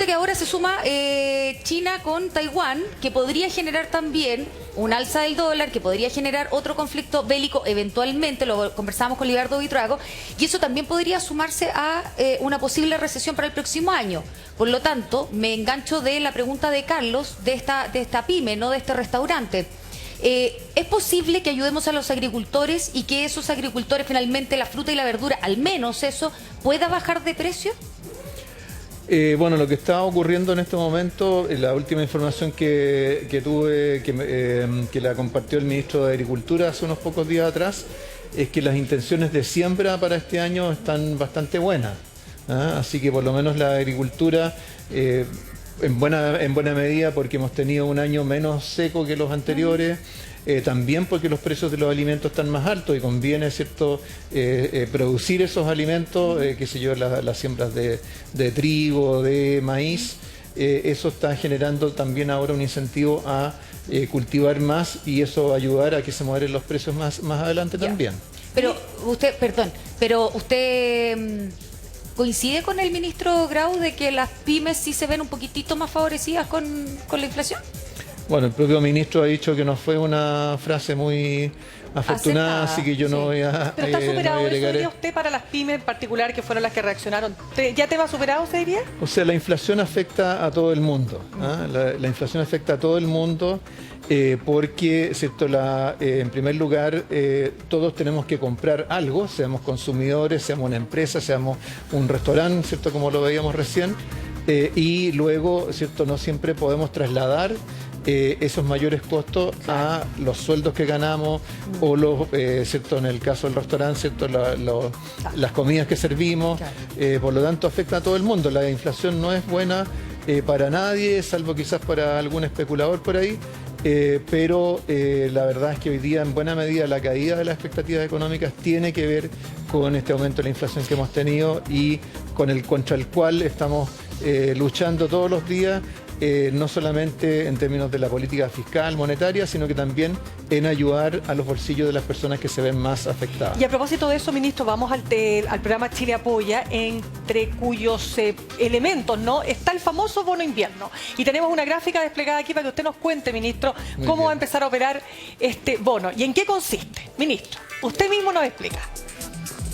resulta que ahora se suma China con Taiwán, que podría generar también un alza del dólar, que podría generar otro conflicto bélico eventualmente, lo conversamos con Libardo Buitrago, y eso también podría sumarse a una posible recesión para el próximo año. Por lo tanto, me engancho de la pregunta de Carlos, de esta pyme, no de este restaurante. ¿Es posible que ayudemos a los agricultores y que esos agricultores finalmente la fruta y la verdura, al menos eso, pueda bajar de precio? Bueno, lo que está ocurriendo en este momento, la última información que tuve, que la compartió el ministro de Agricultura hace unos pocos días atrás, es que las intenciones de siembra para este año están bastante buenas. Así que por lo menos la agricultura, en buena medida, porque hemos tenido un año menos seco que los anteriores, también porque los precios de los alimentos están más altos y conviene, ¿cierto?, producir esos alimentos, qué sé yo, las siembras de trigo, de maíz. Eso está generando también ahora un incentivo a cultivar más, y eso va a ayudar a que se moderen los precios más adelante también. Pero usted ¿coincide con el ministro Grau de que las pymes sí se ven un poquitito más favorecidas con la inflación? Bueno, el propio ministro ha dicho que no fue una frase muy afortunada, así que yo no voy a... Pero está superado eso, diría usted, para las pymes en particular, que fueron las que reaccionaron. ¿Ya te va superado, se diría? O sea, la inflación afecta a todo el mundo. La inflación afecta a todo el mundo porque, ¿cierto? En primer lugar, todos tenemos que comprar algo, seamos consumidores, seamos una empresa, seamos un restaurante, ¿cierto?, como lo veíamos recién. Y luego, ¿cierto?, no siempre podemos trasladar esos mayores costos a los sueldos que ganamos o ¿cierto?, en el caso del restaurante, ¿cierto?, las comidas que servimos. Por lo tanto, afecta a todo el mundo. La inflación no es buena para nadie, salvo quizás para algún especulador por ahí. Pero la verdad es que hoy día, en buena medida, la caída de las expectativas económicas tiene que ver con este aumento de la inflación que hemos tenido y contra el cual estamos luchando todos los días, no solamente en términos de la política fiscal, monetaria, sino que también en ayudar a los bolsillos de las personas que se ven más afectadas. Y a propósito de eso, ministro, vamos al programa Chile Apoya, entre cuyos elementos, ¿no?, está el famoso bono invierno. Y tenemos una gráfica desplegada aquí para que usted nos cuente, ministro, cómo va a empezar a operar este bono y en qué consiste. Ministro, usted mismo nos explica.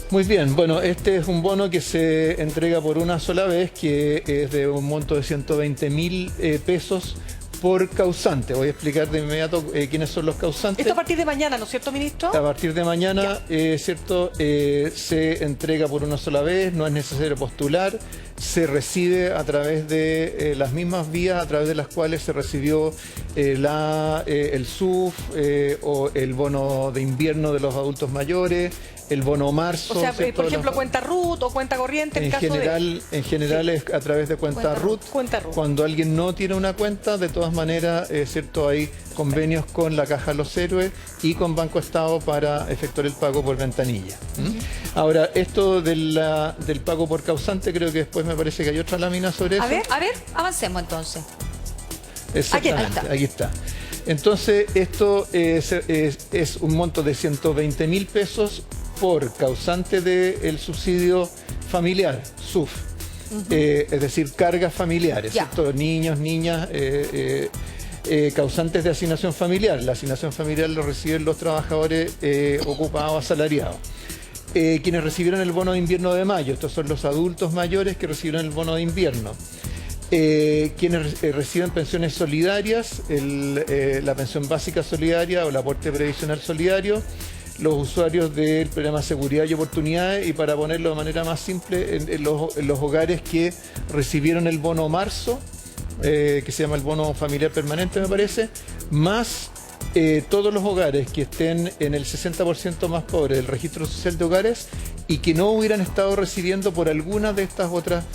Muy bien, bueno, este es un bono que se entrega por una sola vez, que es de un monto de 120.000 pesos por causante. Voy a explicar de inmediato quiénes son los causantes. Esto a partir de mañana, ¿no es cierto, ministro? A partir de mañana, ¿cierto? Se entrega por una sola vez, no es necesario postular, se recibe a través de las mismas vías a través de las cuales se recibió el SUF o el bono de invierno de los adultos mayores, el bono marzo. O sea, por ejemplo, cuenta RUT o cuenta corriente. En general es a través de cuenta RUT. Cuando alguien no tiene una cuenta, de todas maneras, ¿cierto?, hay convenios con la Caja Los Héroes y con Banco Estado para efectuar el pago por ventanilla. Ahora, esto del pago por causante, creo que después me parece que hay otra lámina sobre eso. A ver, avancemos entonces. Exactamente, aquí está. Entonces, esto es un monto de 120.000 pesos por causante del subsidio familiar, SUF. Es decir, cargas familiares, ¿cierto? Niños, niñas, causantes de asignación familiar. La asignación familiar lo reciben los trabajadores ocupados, asalariados. Quienes recibieron el bono de invierno de mayo, estos son los adultos mayores que recibieron el bono de invierno. Quienes reciben pensiones solidarias, la pensión básica solidaria o el aporte previsional solidario, los usuarios del programa Seguridad y Oportunidades, y para ponerlo de manera más simple, en los hogares que recibieron el bono marzo, que se llama el bono familiar permanente, me parece, más todos los hogares que estén en el 60% más pobre del registro social de hogares y que no hubieran estado recibiendo por alguna de estas otras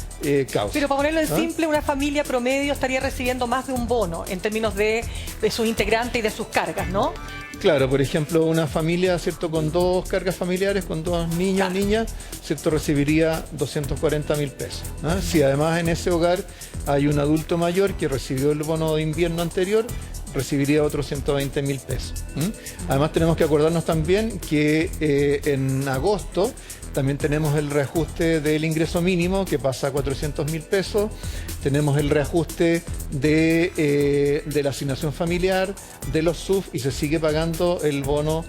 causas. Pero para ponerlo en simple, una familia promedio estaría recibiendo más de un bono en términos de sus integrantes y de sus cargas, ¿no? Claro, por ejemplo, una familia, ¿cierto?, con dos cargas familiares, con dos niños, niñas, ¿cierto?, recibiría 240.000 pesos. Si además en ese hogar hay un adulto mayor que recibió el bono de invierno anterior, recibiría otros 120.000 pesos. Además tenemos que acordarnos también que en agosto También tenemos el reajuste del ingreso mínimo, que pasa a 400.000 pesos. Tenemos el reajuste de la asignación familiar, de los SUF, y se sigue pagando el bono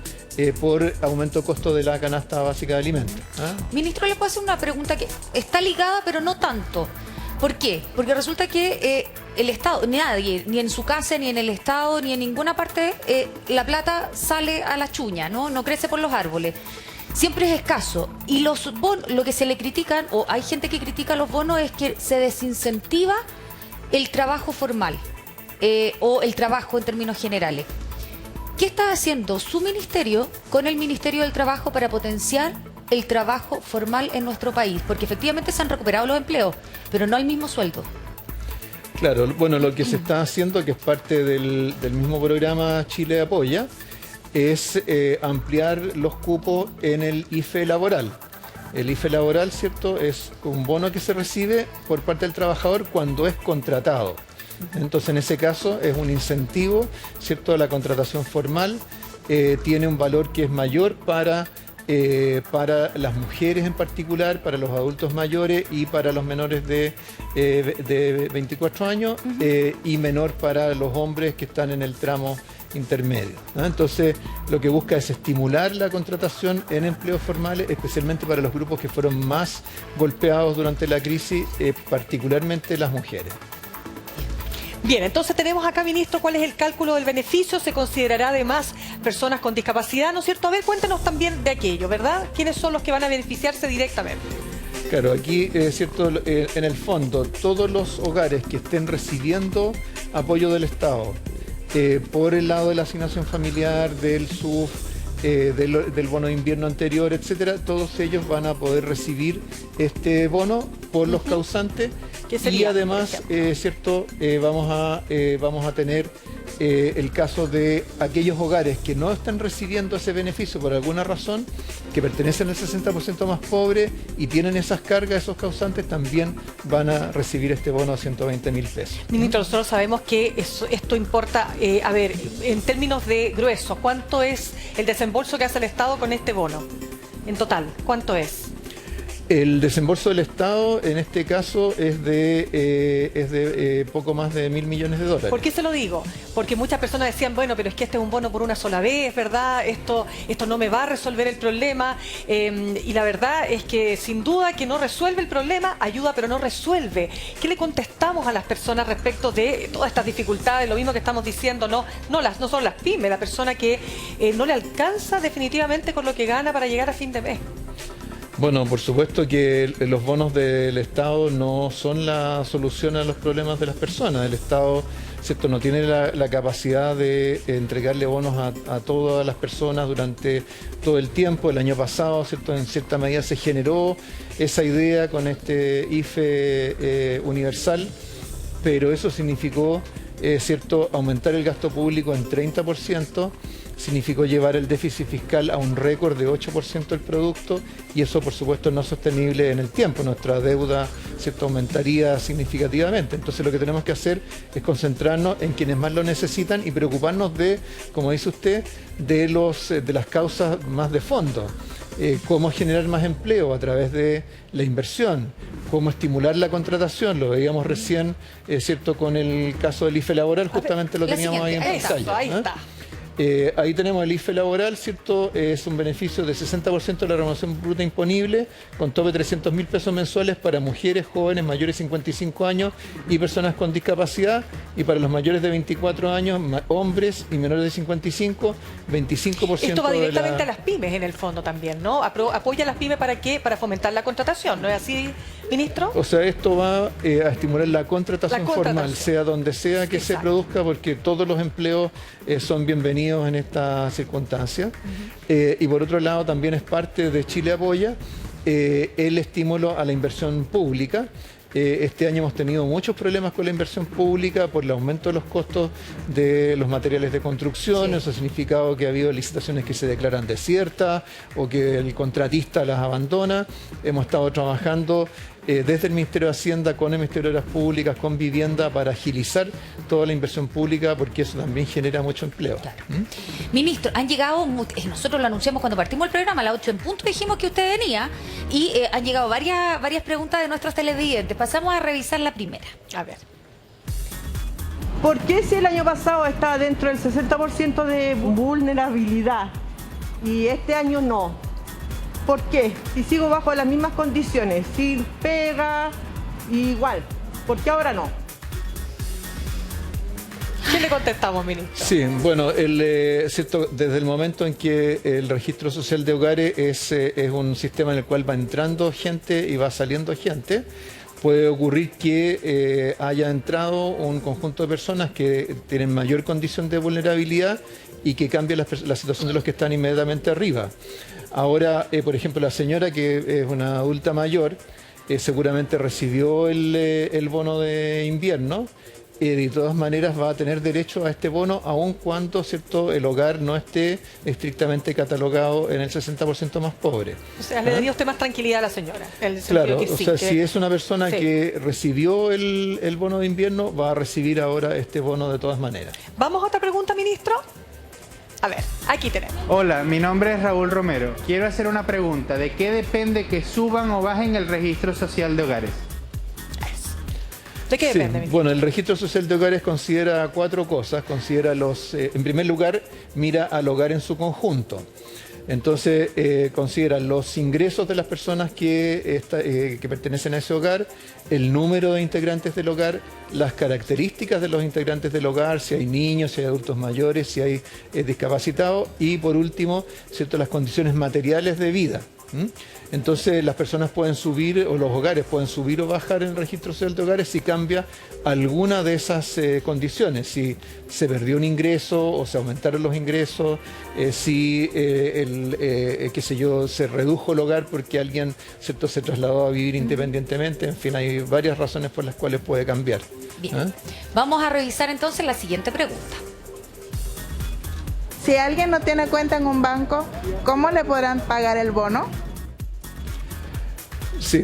por aumento de costo de la canasta básica de alimentos. Ministro, le puedo hacer una pregunta que está ligada, pero no tanto. ¿Por qué? Porque resulta que el Estado, nadie, ni en su casa, ni en el Estado, ni en ninguna parte, la plata sale a la chuña, ¿no? No crece por los árboles. Siempre es escaso. Y los bonos, lo que se le critican, o hay gente que critica los bonos, es que se desincentiva el trabajo formal, o el trabajo en términos generales. ¿Qué está haciendo su ministerio con el Ministerio del Trabajo para potenciar el trabajo formal en nuestro país? Porque efectivamente se han recuperado los empleos, pero no al mismo sueldo. Claro, bueno, lo que se está haciendo, que es parte del mismo programa Chile Apoya, es ampliar los cupos en el IFE laboral. El IFE laboral, ¿cierto?, es un bono que se recibe por parte del trabajador cuando es contratado. Entonces, en ese caso, es un incentivo, ¿cierto?, a la contratación formal. Tiene un valor que es mayor para las mujeres en particular, para los adultos mayores y para los menores de 24 años, y menor para los hombres que están en el tramo intermedio, ¿no? Entonces, lo que busca es estimular la contratación en empleos formales, especialmente para los grupos que fueron más golpeados durante la crisis, particularmente las mujeres. Bien, entonces tenemos acá, ministro, cuál es el cálculo del beneficio. Se considerará además personas con discapacidad, ¿no es cierto? A ver, cuéntanos también de aquello, ¿verdad? ¿Quiénes son los que van a beneficiarse directamente? Claro, aquí, ¿cierto? En el fondo, todos los hogares que estén recibiendo apoyo del Estado, por el lado de la asignación familiar, del SUF, del bono de invierno anterior, etcétera, todos ellos van a poder recibir este bono por los causantes. Y además, ¿cierto? Vamos a tener el caso de aquellos hogares que no están recibiendo ese beneficio por alguna razón, que pertenecen al 60% más pobre y tienen esas cargas, esos causantes, también van a recibir este bono de 120.000 pesos. Ministro, nosotros sabemos que esto importa, a ver, en términos de grueso, ¿cuánto es el desembolso que hace el Estado con este bono? En total, ¿cuánto es? El desembolso del Estado, en este caso, es de poco más de $1.000 millones. ¿Por qué se lo digo? Porque muchas personas decían, bueno, pero es que este es un bono por una sola vez, ¿verdad? Esto no me va a resolver el problema. Y la verdad es que sin duda que no resuelve el problema, ayuda pero no resuelve. ¿Qué le contestamos a las personas respecto de todas estas dificultades? Lo mismo que estamos diciendo, no son las pymes, la persona que no le alcanza definitivamente con lo que gana para llegar a fin de mes. Bueno, por supuesto que los bonos del Estado no son la solución a los problemas de las personas. El Estado, ¿cierto?, no tiene la capacidad de entregarle bonos a todas las personas durante todo el tiempo. El año pasado, ¿cierto?, en cierta medida se generó esa idea con este IFE universal, pero eso significó, ¿cierto?, aumentar el gasto público en 30%. Significó llevar el déficit fiscal a un récord de 8% del producto, y eso, por supuesto, no es sostenible en el tiempo. Nuestra deuda, ¿cierto?, aumentaría significativamente. Entonces, lo que tenemos que hacer es concentrarnos en quienes más lo necesitan y preocuparnos de, como dice usted, de las causas más de fondo. Cómo generar más empleo a través de la inversión, cómo estimular la contratación, lo veíamos recién, ¿cierto?, con el caso del IFE laboral, justamente lo teníamos ahí en pantalla. Ahí está. Ahí tenemos el IFE laboral, ¿cierto? Es un beneficio de 60% de la remuneración bruta imponible, con tope de 300.000 pesos mensuales para mujeres, jóvenes mayores de 55 años y personas con discapacidad, y para los mayores de 24 años, hombres y menores de 55, 25%. Esto va directamente a las pymes en el fondo también, ¿no? Apoya a las pymes ¿para qué? Para fomentar la contratación, ¿no es así, ministro? O sea, esto va a estimular la contratación formal, sea donde sea que se produzca, porque todos los empleos son bienvenidos en esta circunstancia. Y por otro lado, también es parte de Chile Apoya el estímulo a la inversión pública. Este año hemos tenido muchos problemas con la inversión pública por el aumento de los costos de los materiales de construcción. Eso ha significado que ha habido licitaciones que se declaran desiertas o que el contratista las abandona. Hemos estado trabajando desde el Ministerio de Hacienda, con el Ministerio de Obras Públicas, con Vivienda, para agilizar toda la inversión pública, porque eso también genera mucho empleo. Claro. Ministro, han llegado, nosotros lo anunciamos cuando partimos el programa, a las 8 en punto dijimos que usted venía, y han llegado varias preguntas de nuestros televidentes. Pasamos a revisar la primera. A ver. ¿Por qué si el año pasado estaba dentro del 60% de vulnerabilidad y este año no? ¿Por qué? Si sigo bajo las mismas condiciones, sin pega, igual. ¿Por qué ahora no? ¿Qué le contestamos, ministro? Sí, bueno, cierto, desde el momento en que el registro social de hogares es un sistema en el cual va entrando gente y va saliendo gente, puede ocurrir que haya entrado un conjunto de personas que tienen mayor condición de vulnerabilidad y que cambia la situación de los que están inmediatamente arriba. Ahora, por ejemplo, la señora que es una adulta mayor, seguramente recibió el bono de invierno, de todas maneras va a tener derecho a este bono, aun cuando, ¿cierto?, el hogar no esté estrictamente catalogado en el 60% más pobre. O sea, le daría usted más tranquilidad a la señora. Claro, o sea, si es una persona que recibió el bono de invierno, va a recibir ahora este bono de todas maneras. ¿Vamos a otra pregunta, ministro? A ver, aquí tenemos. Hola, mi nombre es Raúl Romero. Quiero hacer una pregunta. ¿De qué depende que suban o bajen el registro social de hogares? ¿De qué depende, ministro? Bueno, el registro social de hogares considera 4 cosas. Considera en primer lugar, mira al hogar en su conjunto. Entonces, considera los ingresos de las personas que pertenecen a ese hogar, el número de integrantes del hogar, las características de los integrantes del hogar, si hay niños, si hay adultos mayores, si hay discapacitados, y por último, ¿cierto?, las condiciones materiales de vida. Entonces las personas pueden subir, o los hogares pueden subir o bajar en el registro social de hogares si cambia alguna de esas condiciones, si se perdió un ingreso o se aumentaron los ingresos, si qué sé yo, se redujo el hogar porque alguien, ¿cierto?, se trasladó a vivir independientemente. En fin, hay varias razones por las cuales puede cambiar. Bien. Vamos a revisar entonces la siguiente pregunta. Si alguien no tiene cuenta en un banco, ¿cómo le podrán pagar el bono? Sí,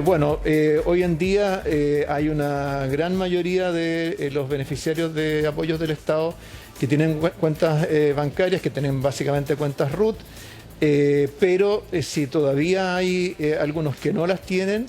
bueno, hoy en día hay una gran mayoría de los beneficiarios de apoyos del Estado que tienen cuentas bancarias, que tienen básicamente cuentas RUT, pero si todavía hay algunos que no las tienen,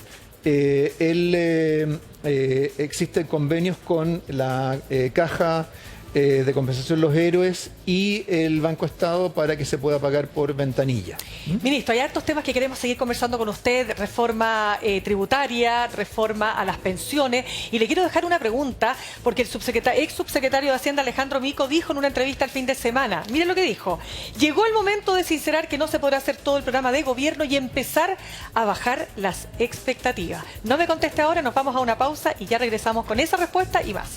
existen convenios con la Caja de Compensación Los Héroes y el Banco Estado para que se pueda pagar por ventanilla. Ministro, hay hartos temas que queremos seguir conversando con usted: reforma tributaria, reforma a las pensiones, y le quiero dejar una pregunta, porque el ex subsecretario de Hacienda, Alejandro Mico, dijo en una entrevista el fin de semana, miren lo que dijo: llegó el momento de sincerar que no se podrá hacer todo el programa de gobierno y empezar a bajar las expectativas. No me conteste ahora, nos vamos a una pausa y ya regresamos con esa respuesta y más.